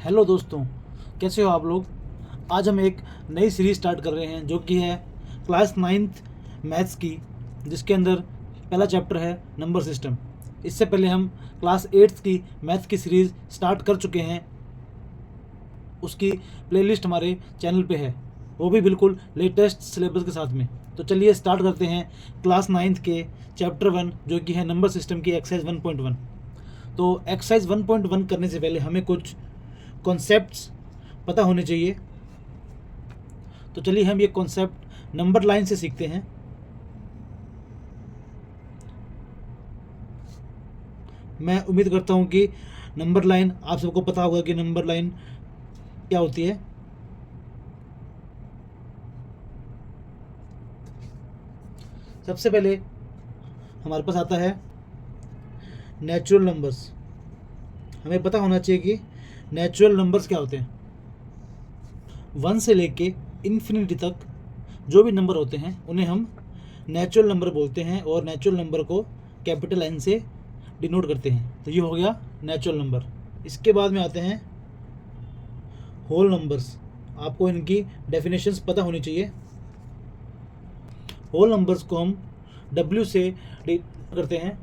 Hello दोस्तों, कैसे हो आप लोग। आज हम एक नई सीरीज़ स्टार्ट कर रहे हैं जो कि है क्लास 9th मैथ्स की, जिसके अंदर पहला चैप्टर है नंबर सिस्टम। इससे पहले हम क्लास 8th की मैथ्स की सीरीज़ स्टार्ट कर चुके हैं। उसकी प्लेलिस्ट हमारे चैनल पे है, वो भी बिल्कुल लेटेस्ट सिलेबस के साथ में। तो चलिए स्टार्ट करते हैं क्लास 9th के चैप्टर 1 जो कि है नंबर सिस्टम की एक्सरसाइज 1.1। तो एक्सरसाइज 1.1 करने से पहले हमें कुछ कॉन्सेप्ट्स पता होने चाहिए। तो चलिए हम ये कॉन्सेप्ट नंबर लाइन से सीखते हैं। मैं उम्मीद करता हूँ कि नंबर लाइन आप सबको पता होगा कि नंबर लाइन क्या होती है। सबसे पहले हमारे पास आता है नेचुरल नंबर्स। हमें पता होना चाहिए कि नेचुरल नंबर्स क्या होते हैं। 1 से लेके इन्फिनिटी तक जो भी नंबर होते हैं उन्हें हम नेचुरल नंबर बोलते हैं, और नेचुरल नंबर को कैपिटल एन से डिनोट करते हैं। तो ये हो गया नेचुरल नंबर। इसके बाद में आते हैं होल नंबर्स। आपको इनकी डेफिनेशंस पता होनी चाहिए। होल नंबर्स को हम डब्ल्यू से डिनोट करते हैं।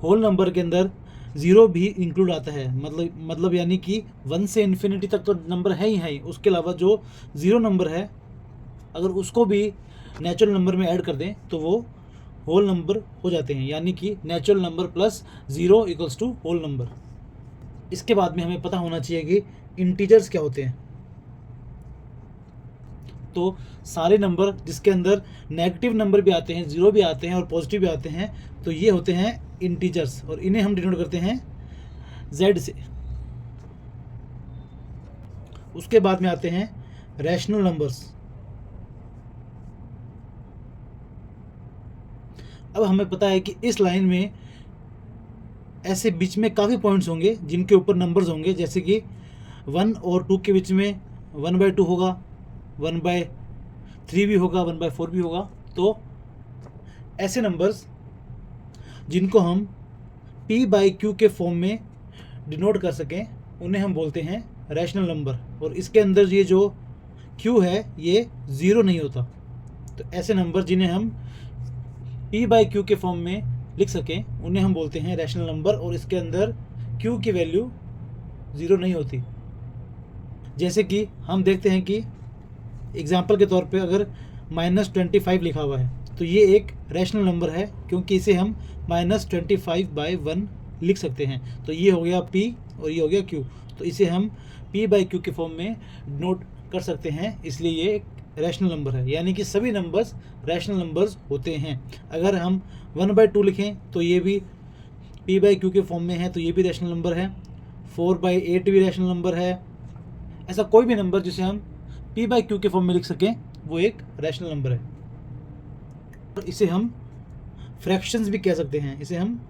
होल नंबर के अंदर ज़ीरो भी इंक्लूड आता है, मतलब यानी कि 1 से इन्फिनिटी तक तो नंबर है ही, उसके अलावा जो ज़ीरो नंबर है अगर उसको भी नेचुरल नंबर में ऐड कर दें तो वो होल नंबर हो जाते हैं, यानी कि natural number plus zero equals to whole number. इसके बाद में हमें पता होना चाहिए कि इंटीजर्स क्या होते हैं। तो सारे नंबर जिसके अंदर नेगेटिव नंबर भी आते हैं, ज़ीरो भी आते हैं और पॉजिटिव भी आते हैं, तो ये होते हैं इंटीजर्स, और इन्हें हम डिनोट करते हैं z से। उसके बाद में आते हैं रैशनल नंबर्स। अब हमें पता है कि इस लाइन में ऐसे बीच में काफ़ी पॉइंट्स होंगे जिनके ऊपर नंबर्स होंगे, जैसे कि 1 और 2 के बीच में 1/2 होगा, 1/3 भी होगा, 1/4 भी होगा। तो ऐसे नंबर्स जिनको हम p/q के फॉर्म में डिनोट कर सकें उन्हें हम बोलते हैं रैशनल नंबर, और इसके अंदर ये जो q है ये ज़ीरो नहीं होता। तो ऐसे नंबर जिन्हें हम p/q के फॉर्म में लिख सकें उन्हें हम बोलते हैं रैशनल नंबर, और इसके अंदर q की वैल्यू ज़ीरो नहीं होती। जैसे कि हम देखते हैं कि एग्जाम्पल के तौर पे अगर -25 लिखा हुआ है तो ये एक रैशनल नंबर है, क्योंकि इसे हम -25/1 लिख सकते हैं। तो ये हो गया p और ये हो गया q, तो इसे हम p/q के फॉर्म में नोट कर सकते हैं, इसलिए ये एक रैशनल नंबर है। यानी कि सभी नंबर्स रैशनल नंबर्स होते हैं। अगर हम 1/2 लिखें तो ये भी p/q के फॉर्म में है, तो ये भी रैशनल नंबर है। 4/8 भी रैशनल नंबर है। ऐसा कोई भी नंबर जिसे हम p/q के फॉर्म में लिख सकें वो एक रैशनल नंबर है। और इसे हम फ्रैक्शंस भी कह सकते हैं, इसे हम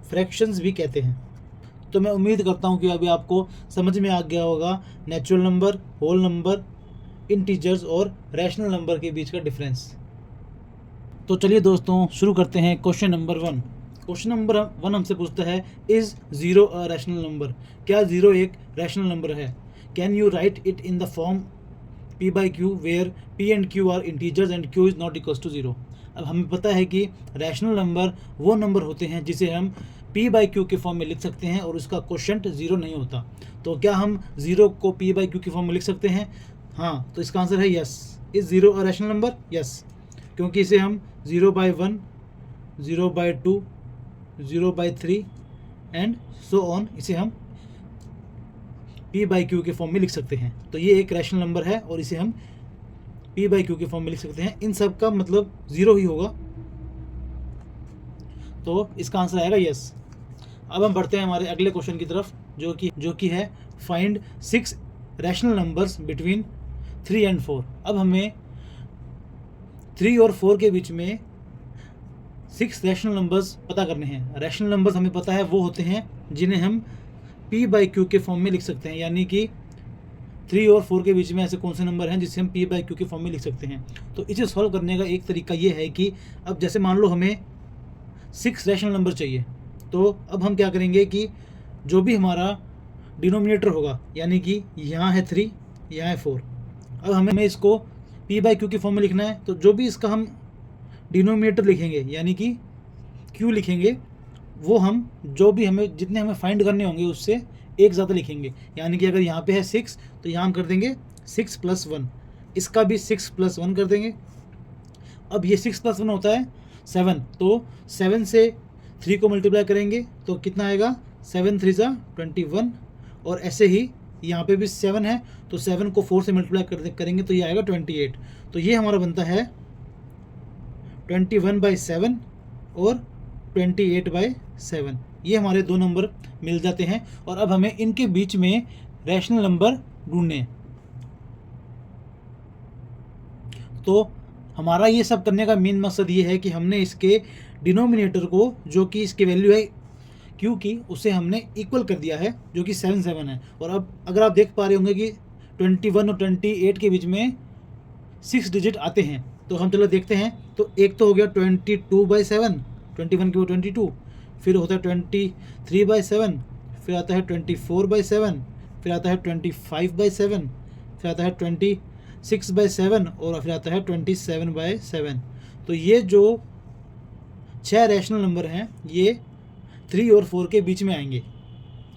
फ्रैक्शंस भी कहते हैं। तो मैं उम्मीद करता हूँ कि अभी आपको समझ में आ गया होगा natural number, whole number, integers और रैशनल नंबर के बीच का डिफरेंस। तो चलिए दोस्तों शुरू करते हैं क्वेश्चन नंबर 1। क्वेश्चन नंबर 1 हमसे पूछता है, is zero a rational number? क्या ज़ीरो एक रैशनल नंबर है? Can you write it in the form p/q where p and q are integers and q is not equals to zero. अब हमें पता है कि रैशनल नंबर वो number होते हैं जिसे हम p/q के फॉर्म में लिख सकते हैं और उसका कोशेंट ज़ीरो नहीं होता। तो क्या हम ज़ीरो को p/q के फॉर्म में लिख सकते हैं? हाँ, तो इसका आंसर है yes. Is zero a rational number? Yes, क्योंकि इसे हम 0/1, 0/2, 0/3 एंड सो ऑन इसे हम p/q के फॉर्म में लिख सकते हैं। तो ये एक रैशनल नंबर है और इसे हम p/q के फॉर्म में लिख सकते हैं। इन सब का मतलब ज़ीरो ही होगा, तो इसका आंसर आएगा यस। अब हम बढ़ते हैं हमारे अगले क्वेश्चन की तरफ, जो कि है find 6 rational numbers between 3 and 4। अब हमें 3 और 4 के बीच में 6 रैशनल नंबर्स पता करने हैं। रैशनल नंबर्स हमें पता है वो होते हैं जिन्हें हम p/q के फॉर्म में लिख सकते हैं, यानी कि 3 और 4 के बीच में ऐसे कौन से नंबर हैं जिसे हम p/q के फॉर्म में लिख सकते हैं। तो इसे सॉल्व करने का एक तरीका ये है कि अब जैसे मान लो हमें 6 रैशनल नंबर चाहिए, तो अब हम क्या करेंगे कि जो भी हमारा डिनोमिनेटर होगा, यानी कि यहाँ है 3, यहाँ है 4। अब हमें इसको p बाई क्यू के फॉर्म में लिखना है, तो जो भी इसका हम डिनोमिनेटर लिखेंगे यानी कि q लिखेंगे, वो हम जो भी हमें जितने हमें फाइंड करने होंगे उससे एक ज़्यादा लिखेंगे। यानी कि अगर यहाँ पे है 6 तो यहाँ हम कर देंगे 6 + 1, इसका भी 6 + 1 कर देंगे। अब ये 6 + 1 होता है 7, तो 7 से 3 को मल्टीप्लाई करेंगे तो कितना आएगा, 7 3 ज़ा 21। और ऐसे ही यहाँ पे भी 7 है, तो 7 को 4 से मल्टीप्लाई करेंगे तो ये आएगा 28। तो ये हमारा बनता है 21/7 और 28/7। ये हमारे दो नंबर मिल जाते हैं। और अब हमें इनके बीच में रैशनल नंबर ढूंढने हैं। तो हमारा ये सब करने का मेन मकसद ये है कि हमने इसके डिनोमिनेटर को, जो कि इसकी वैल्यू है क्यू की, उसे हमने इक्वल कर दिया है, जो कि 7 7 है। और अब अगर आप देख पा रहे होंगे कि 21 और 28 के बीच में 6 डिजिट आते हैं, तो हम चलो देखते हैं। तो एक तो हो गया 22/7, 21 की वो 22, फिर होता है 23/7, फिर आता है 24/7, फिर आता है 25/7, फिर आता है 26/7 और फिर आता है 27/7। तो ये जो 6 रैशनल नंबर हैं ये 3 और 4 के बीच में आएंगे।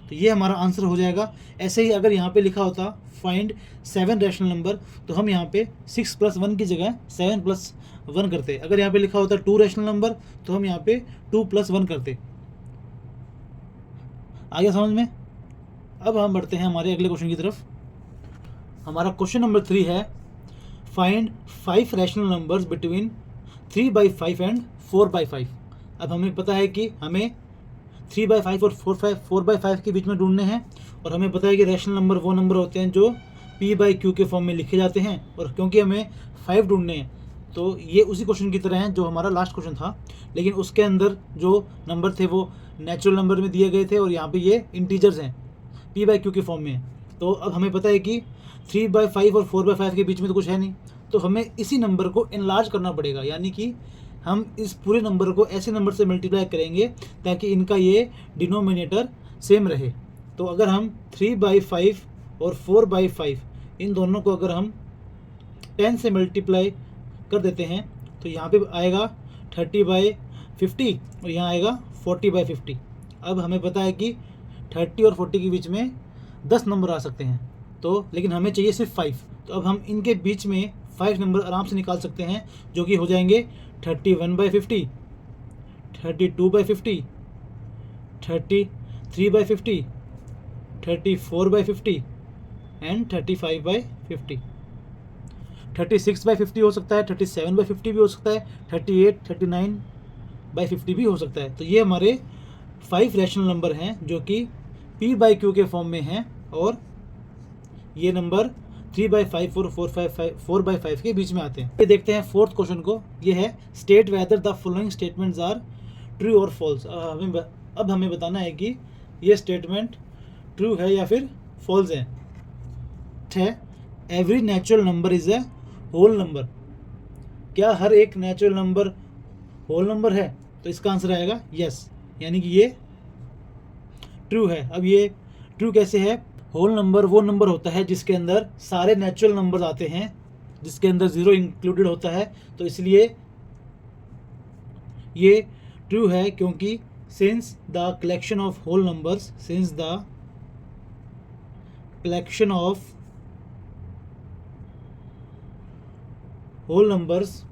तो ये हमारा आंसर हो जाएगा। ऐसे ही अगर यहाँ पे लिखा होता फाइंड 7 रैशनल नंबर, तो हम यहाँ पे 6 + 1 की जगह 7 + 1 करते। अगर यहाँ पे लिखा होता 2 रैशनल नंबर, तो हम यहाँ पे 2 + 1 करते। आ गया समझ में? अब हम बढ़ते हैं हमारे अगले क्वेश्चन की तरफ। हमारा क्वेश्चन नंबर 3 है, find 5 rational numbers between 3/5 and 4/5। अब हमें पता है कि हमें 3/5 और 4/5 के बीच में ढूंढने हैं। और हमें पता है कि रैशनल नंबर वो नंबर होते हैं जो p बाई क्यू के फॉर्म में लिखे जाते हैं। और क्योंकि हमें 5 ढूंढने हैं, तो ये उसी क्वेश्चन की तरह है जो हमारा लास्ट क्वेश्चन था, लेकिन उसके अंदर जो नंबर थे वो नेचुरल नंबर में दिए गए थे और यहाँ पे ये इंटीजर्स हैं, p बाई क्यू के फॉर्म में। तो अब हमें पता है कि 3/5 और 4/5 के बीच में तो कुछ है नहीं, तो हमें इसी नंबर को इनलार्ज करना पड़ेगा। यानी कि हम इस पूरे नंबर को ऐसे नंबर से मल्टीप्लाई करेंगे ताकि इनका ये डिनोमिनेटर सेम रहे। तो अगर हम 3/5 और 4/5 इन दोनों को अगर हम 10 से मल्टीप्लाई कर देते हैं, तो यहाँ पे आएगा 30/50 और यहाँ आएगा 40/50। अब हमें पता है कि 30 और 40 के बीच में 10 नंबर आ सकते हैं, तो लेकिन हमें चाहिए सिर्फ 5। तो अब हम इनके बीच में 5 नंबर आराम से निकाल सकते हैं, जो कि हो जाएंगे 31/50, 32/50, 33/50, 34/50 एंड 35/50। 36/50 हो सकता है, 37/50 भी हो सकता है, 38, 39/50 भी हो सकता है। तो ये हमारे 5 रैशनल नंबर हैं जो कि p बाई क्यू के फॉर्म में हैं। और ये नंबर 3/5 और 4/5 के बीच में आते हैं। ये देखते हैं फोर्थ क्वेश्चन को। ये है state whether the following statements are true और फॉल्स। अब हमें बताना है कि ये स्टेटमेंट ट्रू है या फिर फॉल्स है। Every natural number is a whole number. क्या हर एक नेचुरल नंबर होल नंबर है? तो इसका आंसर आएगा यस, यानी कि ये ट्रू है। अब ये ट्रू कैसे है? होल नंबर वो नंबर होता है जिसके अंदर सारे नेचुरल नंबर्स आते हैं, जिसके अंदर 0 इंक्लूडेड होता है। तो इसलिए ये ट्रू है, क्योंकि since the collection of whole numbers, since the collection of whole numbers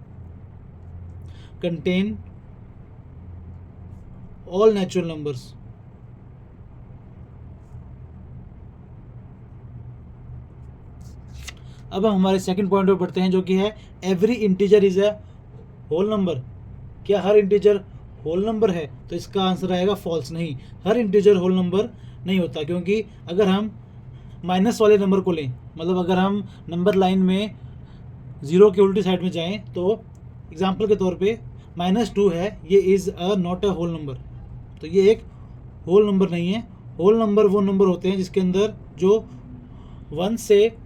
contain all natural numbers. अब हम हमारे सेकंड पॉइंट पर पढ़ते हैं, जो कि है every integer is a whole number. क्या हर इंटीजर होल नंबर है? तो इसका आंसर आएगा फॉल्स। नहीं, हर इंटीजर होल नंबर नहीं होता, क्योंकि अगर हम माइनस वाले नंबर को लें, मतलब अगर हम नंबर लाइन में 0 की उल्टी साइड में जाएं, तो एग्जांपल के तौर पे -2 है, ये is a not a whole number. तो ये एक होल नंबर नहीं है। होल नंबर वो नंबर होते हैं जिसके अंदर जो 1 से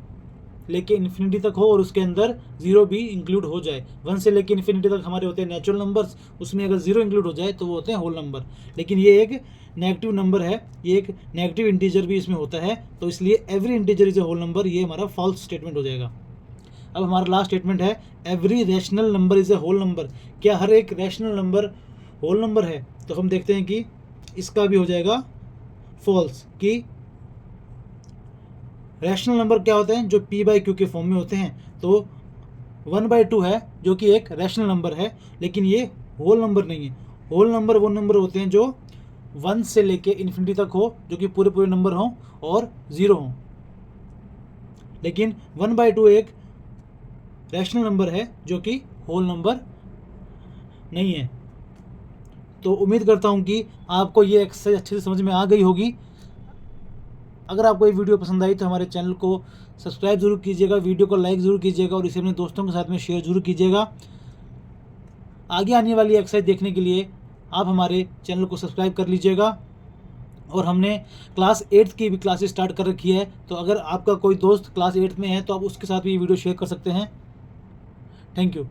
लेके इन्फिनिटी तक हो और उसके अंदर जीरो भी इंक्लूड हो जाए। 1 से लेके इन्फिनिटी तक हमारे होते हैं नेचुरल नंबर्स, उसमें अगर जीरो इंक्लूड हो जाए तो वो होते हैं होल नंबर। लेकिन ये एक नेगेटिव नंबर है, ये एक नेगेटिव इंटीजर भी इसमें होता है, तो इसलिए every integer is a whole number, ये हमारा फॉल्स स्टेटमेंट हो जाएगा। अब हमारा लास्ट स्टेटमेंट है every rational number is a whole number. क्या हर एक रैशनल नंबर होल नंबर है? तो हम देखते हैं कि इसका भी हो जाएगा फॉल्स, कि रैशनल नंबर क्या होते हैं? जो p बाई क्यू के फॉर्म में होते हैं। तो 1/2 है जो कि एक रैशनल नंबर है, लेकिन ये होल नंबर नहीं है। होल नंबर वो नंबर होते हैं जो 1 से लेके इन्फिनिटी तक हो, जो कि पूरे पूरे नंबर हों और ज़ीरो हों। लेकिन 1/2 एक रैशनल नंबर है जो कि होल नंबर नहीं है। तो उम्मीद करता हूँ कि आपको ये एक्सरसाइज अच्छे से समझ में आ गई होगी। अगर आपको ये वीडियो पसंद आई तो हमारे चैनल को सब्सक्राइब जरूर कीजिएगा, वीडियो को लाइक ज़रूर कीजिएगा और इसे अपने दोस्तों के साथ में शेयर जरूर कीजिएगा। आगे आने वाली एक्सरसाइज देखने के लिए आप हमारे चैनल को सब्सक्राइब कर लीजिएगा। और हमने क्लास 8 की भी क्लासेस स्टार्ट कर रखी है, तो अगर आपका कोई दोस्त क्लास 8 में है तो आप उसके साथ भी ये वीडियो शेयर कर सकते हैं। Thank you.